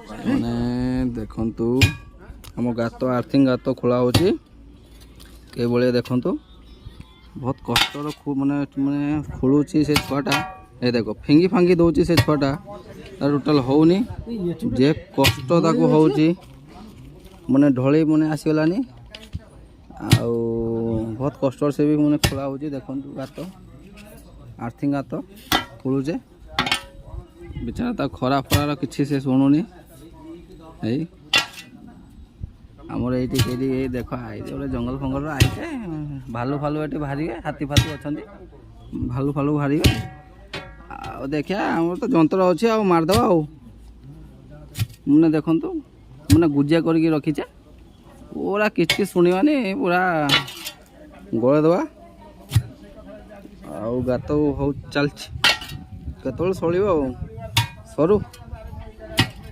मैंने देखंतु आम गात आर्थिंग गात खोला होची के बळे देखंतु बहुत कष्ट खूब माने माने खोलुची से छुआटा ए देखो फिंगी फांगी दउची से छुआटा टोटल होनी जे कष्ट ताको होची माने ढोली माने आसीगलानी आउ बहुत कष्ट से भी माने खोला होची देखंतु गात आर्थिंग गात खोलुचे बेचारा ता खरा फरार किसी से शुणुनी आमर ये देख आई गोटे जंगल फंगल आईचे भालू फालू ये बाहर हाथी फाती अच्छा भालू फालू बाहर देखिया आम तो जंतर अच्छे आ मारदे मैंने देखु मैंने गुजिया करके रखीचे पूरा किच शुणवानी पूरा गड़ेदवा गात हो चलती केत सड़ो सरू